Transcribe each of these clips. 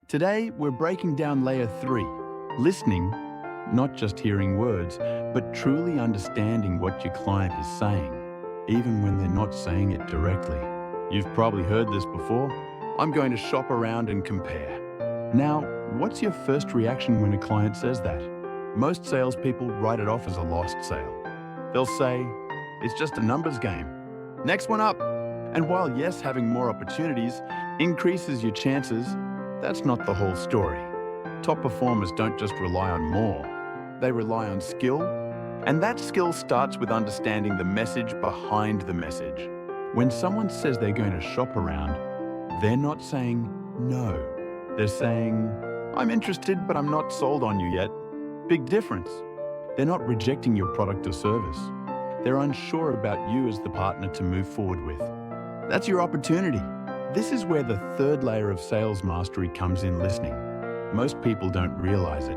Today, we're breaking down layer 3, listening, not just hearing words, but truly understanding what your client is saying, even when they're not saying it directly. You've probably heard this before. I'm going to shop around and compare. Now, what's your first reaction when a client says that? Most salespeople write it off as a lost sale. They'll say, it's just a numbers game. Next one up. And while yes, having more opportunities increases your chances, that's not the whole story. Top performers don't just rely on more. They rely on skill, and that skill starts with understanding the message behind the message. When someone says they're going to shop around, they're not saying no. They're saying, I'm interested, but I'm not sold on you yet. Big difference. They're not rejecting your product or service. They're unsure about you as the partner to move forward with. That's your opportunity. This is where the third layer of sales mastery comes in: listening. Most people don't realize it,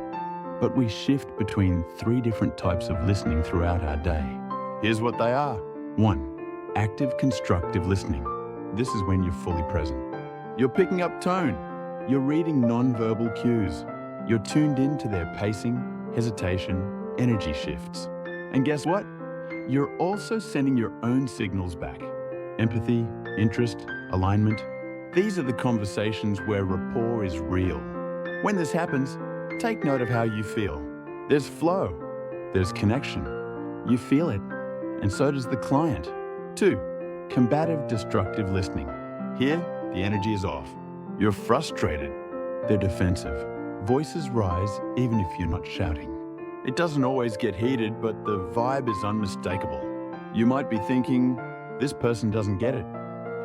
but we shift between 3 different types of listening throughout our day. Here's what they are. 1. Active constructive listening. This is when you're fully present. You're picking up tone. You're reading nonverbal cues. You're tuned into their pacing, hesitation, energy shifts. And guess what? You're also sending your own signals back. Empathy, interest, alignment. These are the conversations where rapport is real. When this happens, take note of how you feel. There's flow. There's connection. You feel it, and so does the client. 2. Combative destructive listening. Here, the energy is off. You're frustrated. They're defensive. Voices rise even if you're not shouting. It doesn't always get heated, but the vibe is unmistakable. You might be thinking, this person doesn't get it.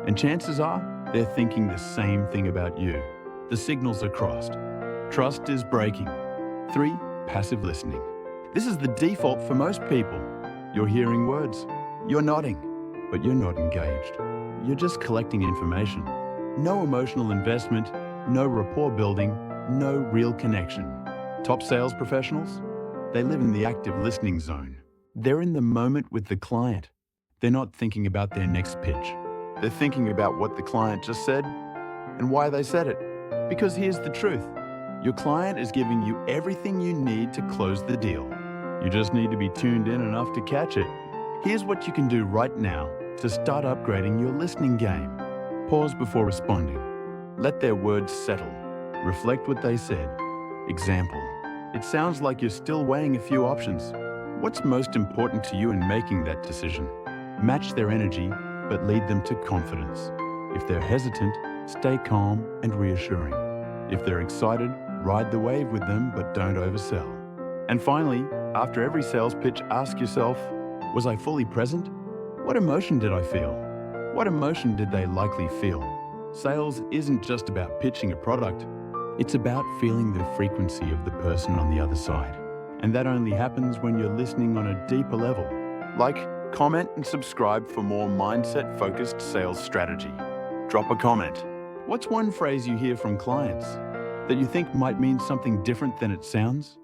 And chances are, they're thinking the same thing about you. The signals are crossed. Trust is breaking. 3. Passive listening. This is the default for most people. You're hearing words. You're nodding, but you're not engaged. You're just collecting information. No emotional investment, no rapport building, no real connection. Top sales professionals? They live in the active listening zone. They're in the moment with the client. They're not thinking about their next pitch. They're thinking about what the client just said and why they said it. Because here's the truth. Your client is giving you everything you need to close the deal. You just need to be tuned in enough to catch it. Here's what you can do right now to start upgrading your listening game. Pause before responding. Let their words settle. Reflect what they said. Example. It sounds like you're still weighing a few options. What's most important to you in making that decision? Match their energy, but lead them to confidence. If they're hesitant, stay calm and reassuring. If they're excited, ride the wave with them, but don't oversell. And finally, after every sales pitch, ask yourself, was I fully present? What emotion did I feel? What emotion did they likely feel? Sales isn't just about pitching a product. It's about feeling the frequency of the person on the other side. And that only happens when you're listening on a deeper level. Like, comment and subscribe for more mindset-focused sales strategy. Drop a comment. What's one phrase you hear from clients that you think might mean something different than it sounds?